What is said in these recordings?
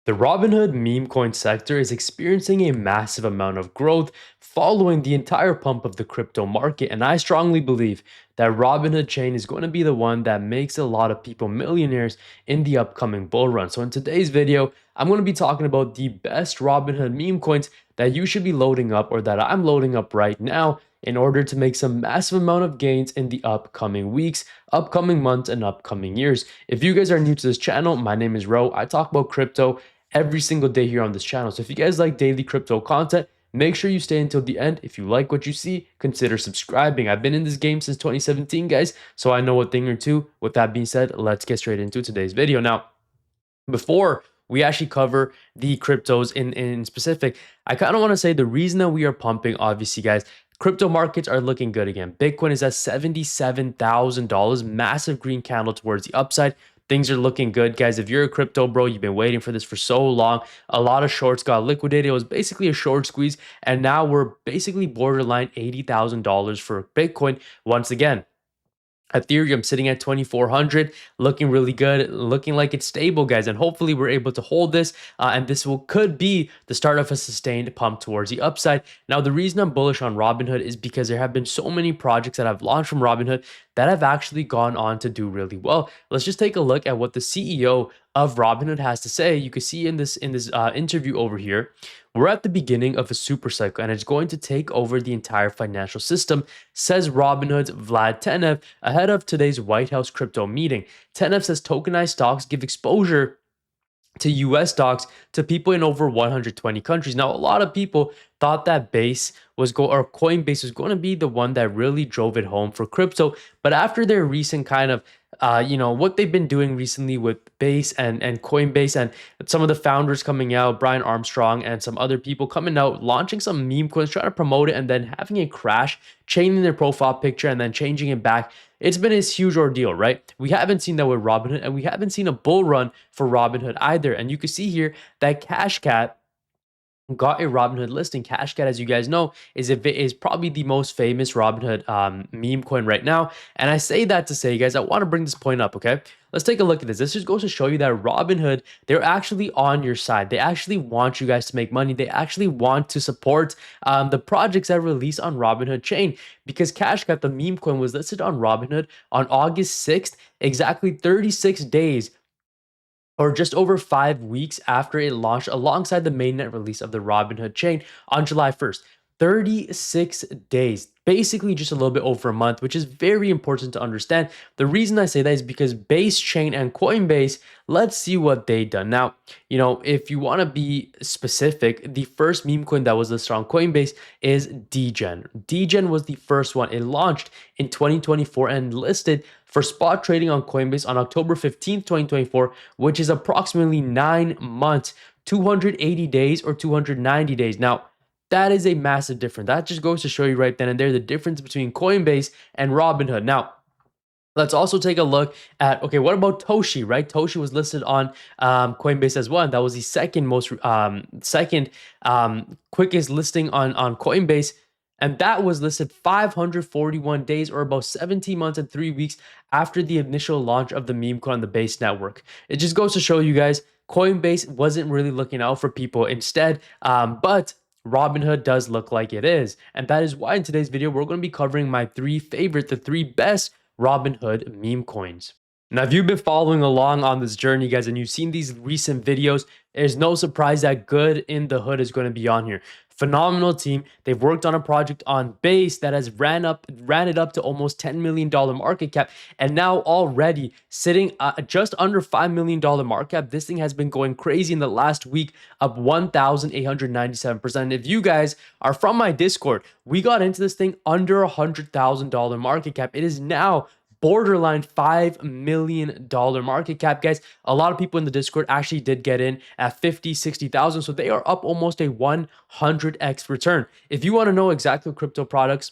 The Robinhood meme coin sector is experiencing a massive amount of growth following the entire pump of the crypto market, and I strongly believe that Robinhood chain is going to be the one that makes a lot of people millionaires in the upcoming bull run. So in today's video, I'm going to be talking about the best Robinhood meme coins that you should be loading up or that I'm loading up right now in order to make some massive amount of gains in the upcoming weeks, upcoming months, and upcoming years. If you guys are new to this channel, my name is Ro. I talk about crypto every single day here on this channel. So if you guys like daily crypto content, make sure you stay until the end. If you like what you see, consider subscribing. I've been in this game since 2017, guys, so I know a thing or two. With that being said, let's get straight into today's video. Now, before we actually cover the cryptos in specific, I kind of want to say the reason that we are pumping, obviously, guys, crypto markets are looking good again. Bitcoin is at $77,000, massive green candle towards the upside. Things are looking good, guys. If you're a crypto bro, you've been waiting for this for so long. A lot of shorts got liquidated. It was basically a short squeeze, and now we're basically borderline $80,000 for Bitcoin once again. Ethereum sitting at 2,400, looking really good, looking like it's stable, guys. And hopefully we're able to hold this, and this could be the start of a sustained pump towards the upside. Now, the reason I'm bullish on Robinhood is because there have been so many projects that have launched from Robinhood that have actually gone on to do really well. Let's just take a look at what the CEO of Robinhood has to say. You can see in this interview over here, we're at the beginning of a super cycle and it's going to take over the entire financial system, says Robinhood's Vlad Tenev ahead of today's White House crypto meeting. Tenev says tokenized stocks give exposure to US stocks to people in over 120 countries. Now, a lot of people thought that Coinbase was going to be the one that really drove it home for crypto. But after their recent kind of what they've been doing recently with Base and Coinbase, and some of the founders coming out, Brian Armstrong and some other people coming out, launching some meme coins, trying to promote it, and then having it crash, changing their profile picture, and then changing it back. It's been a huge ordeal, right? We haven't seen that with Robinhood, and we haven't seen a bull run for Robinhood either. And you can see here that Cash Cat got a Robinhood listing. Cash Cat, as you guys know, is probably the most famous Robinhood meme coin right now. And I say that to say, guys, I want to bring this point up, okay? Let's take a look at this. This just goes to show you that Robinhood, they're actually on your side. They actually want you guys to make money. They actually want to support the projects that release on Robinhood chain, because Cash Cat, the meme coin, was listed on Robinhood on August 6th, exactly 36 days or just over 5 weeks after it launched alongside the mainnet release of the Robinhood chain on July 1st. 36 days, basically just a little bit over a month, which is very important to understand. The reason I say that is because Base Chain and Coinbase, let's see what they done. Now, if you want to be specific, the first meme coin that was listed on Coinbase is Degen. Degen was the first one. It launched in 2024 and listed for spot trading on Coinbase on October 15th, 2024, which is approximately 9 months, 280 days or 290 days. Now, that is a massive difference. That just goes to show you right then and there the difference between Coinbase and Robinhood. Now, let's also take a look at, okay, what about Toshi, right? Toshi was listed on Coinbase as well, and that was the second quickest listing on Coinbase. And that was listed 541 days or about 17 months and 3 weeks after the initial launch of the meme coin on the Base network. It just goes to show you guys, Coinbase wasn't really looking out for people instead, but Robinhood does look like it is. And that is why in today's video, we're going to be covering my the three best Robinhood meme coins. Now, if you've been following along on this journey, guys, and you've seen these recent videos, there's no surprise that Good in the Hood is going to be on here. Phenomenal team. They've worked on a project on Base that has ran it up to almost $10 million market cap, and now already sitting just under $5 million market cap. This thing has been going crazy in the last week, up 1,897%. If you guys are from my Discord, we got into this thing under $100,000 market cap. It is now borderline $5 million market cap, guys. A lot of people in the Discord actually did get in at 50, 60,000. So they are up almost a 100x return. If you want to know exactly what crypto products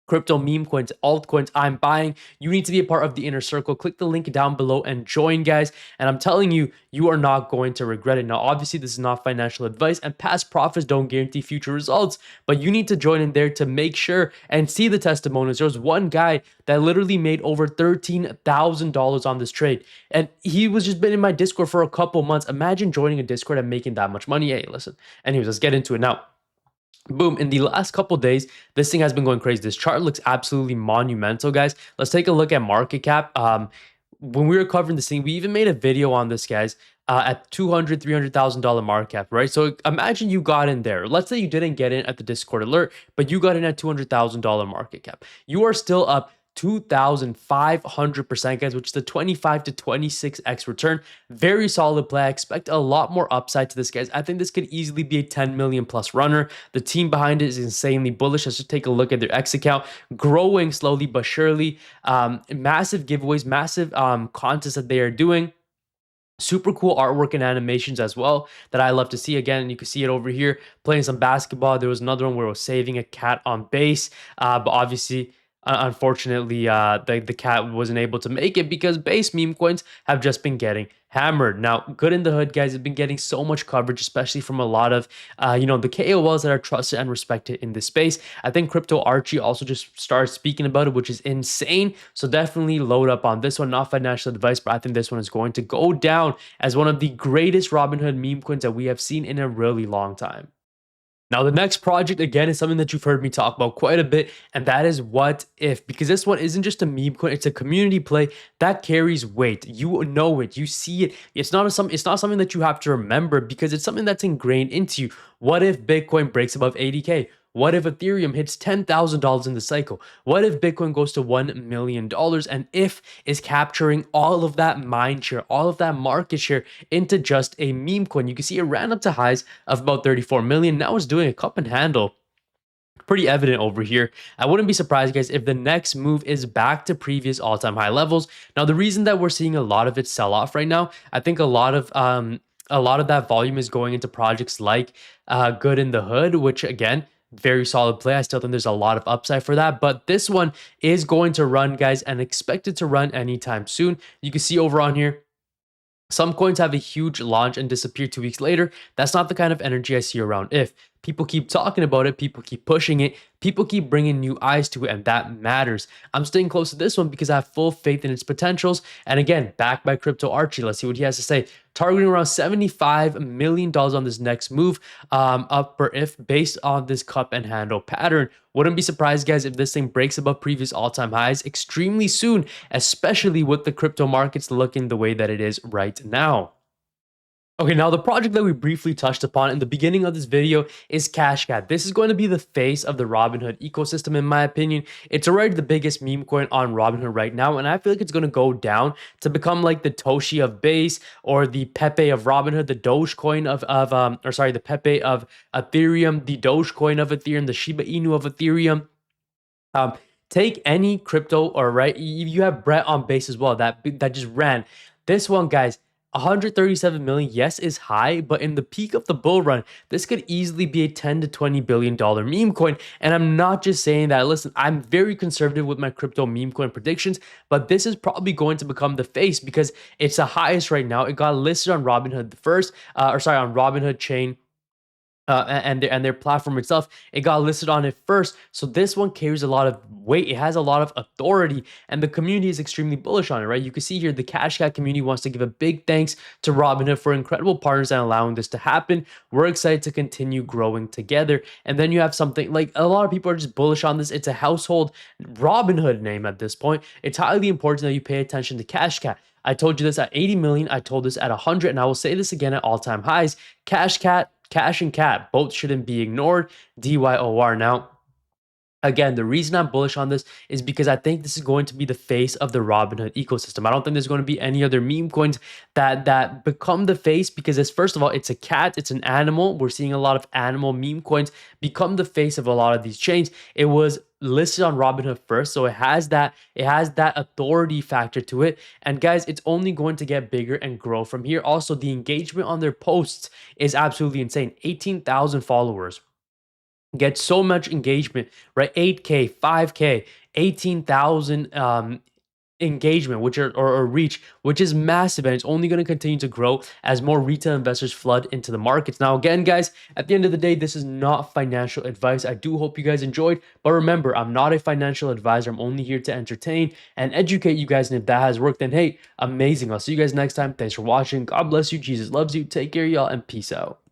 crypto meme coins, altcoins I'm buying, you need to be a part of the inner circle. Click the link down below and join, guys. And I'm telling you, you are not going to regret it. Now, obviously, this is not financial advice, and past profits don't guarantee future results, but you need to join in there to make sure and see the testimonials. There was one guy that literally made over $13,000 on this trade, and he was just been in my Discord for a couple months. Imagine joining a Discord and making that much money. Hey, listen. Anyways, let's get into it now. Boom, in the last couple days, this thing has been going crazy. This chart looks absolutely monumental, guys. Let's take a look at market cap. When we were covering this thing, we even made a video on this, guys, at $300,000 market cap, right? So imagine you got in there. Let's say you didn't get in at the Discord alert, but you got in at $200,000 market cap. You are still up 2,500%, guys, which is the 25 to 26x return. Very solid play. I expect a lot more upside to this, guys. I think this could easily be a 10 million plus runner. The team behind it is insanely bullish. Let's just take a look at their X account, growing slowly but surely. Massive giveaways, massive contests that they are doing. Super cool artwork and animations as well that I love to see. Again, you can see it over here playing some basketball. There was another one where it was saving a cat on base, but obviously, unfortunately, the cat wasn't able to make it because base meme coins have just been getting hammered. Now, Good in the Hood, guys, have been getting so much coverage, especially from a lot of, the KOLs that are trusted and respected in this space. I think Crypto Archie also just started speaking about it, which is insane. So definitely load up on this one. Not financial advice, but I think this one is going to go down as one of the greatest Robinhood meme coins that we have seen in a really long time. Now, the next project, again, is something that you've heard me talk about quite a bit, and that is What If, because this one isn't just a meme coin, it's a community play that carries weight. You know it, you see it. It's not something that you have to remember because it's something that's ingrained into you. What if Bitcoin breaks above 80K? What if Ethereum hits $10,000 in the cycle? What if Bitcoin goes to $1 million? And if is capturing all of that mind share, all of that market share into just a meme coin. You can see it ran up to highs of about 34 million. Now it's doing a cup and handle. Pretty evident over here. I wouldn't be surprised, guys, if the next move is back to previous all-time high levels. Now, the reason that we're seeing a lot of it sell off right now, I think a lot of that volume is going into projects like Good in the Hood, which again, very solid play. I still think there's a lot of upside for that, but this one is going to run, guys, and expected to run anytime soon. You can see over on here, some coins have a huge launch and disappear 2 weeks later. That's not the kind of energy I see around If. People keep talking about it, people keep pushing it, people keep bringing new eyes to it, and that matters. I'm staying close to this one because I have full faith in its potentials. And again, backed by Crypto Archie. Let's see what he has to say. Targeting around $75 million on this next move up for If based on this cup and handle pattern. Wouldn't be surprised, guys, if this thing breaks above previous all-time highs extremely soon, especially with the crypto markets looking the way that it is right now. Okay, now the project that we briefly touched upon in the beginning of this video is Cashcat. This is going to be the face of the Robinhood ecosystem, in my opinion. It's already the biggest meme coin on Robinhood right now, and I feel like it's going to go down to become like the Toshi of Base or the Pepe of Robinhood, the Dogecoin the Pepe of Ethereum, the Dogecoin of Ethereum, the Shiba Inu of Ethereum. Take any crypto, or right, you have Brett on Base as well that just ran. This one, guys, 137 million, yes, is high, but in the peak of the bull run, this could easily be a 10 to 20 billion dollar meme coin. And I'm not just saying that. Listen, I'm very conservative with my crypto meme coin predictions, but this is probably going to become the face because it's the highest right now. It got listed on Robinhood first, on Robinhood Chain. And their platform itself, it got listed on it first. So this one carries a lot of weight. It has a lot of authority, and the community is extremely bullish on it, right? You can see here the Cashcat community wants to give a big thanks to Robinhood for incredible partners and allowing this to happen. We're excited to continue growing together. And then you have something like a lot of people are just bullish on this. It's a household Robinhood name at this point. It's highly important that you pay attention to Cashcat. I told you this at 80 million. I told this at 100, and I will say this again at all-time highs. Cashcat, Cash and Cat, both shouldn't be ignored. DYOR. Now, again, the reason I'm bullish on this is because I think this is going to be the face of the Robinhood ecosystem. I don't think there's going to be any other meme coins that become the face because first of all, it's a cat, it's an animal. We're seeing a lot of animal meme coins become the face of a lot of these chains. It was listed on Robinhood first, so it has that authority factor to it. And guys, it's only going to get bigger and grow from here. Also, the engagement on their posts is absolutely insane. 18,000 followers. get so much engagement, right? 8K, 5K, 18,000 engagement, which are or reach, which is massive, and it's only going to continue to grow as more retail investors flood into the markets. Now, again, guys, at the end of the day, this is not financial advice. I do hope you guys enjoyed, but remember, I'm not a financial advisor. I'm only here to entertain and educate you guys. And if that has worked, then hey, amazing. I'll see you guys next time. Thanks for watching. God bless you. Jesus loves you. Take care, y'all, and peace out.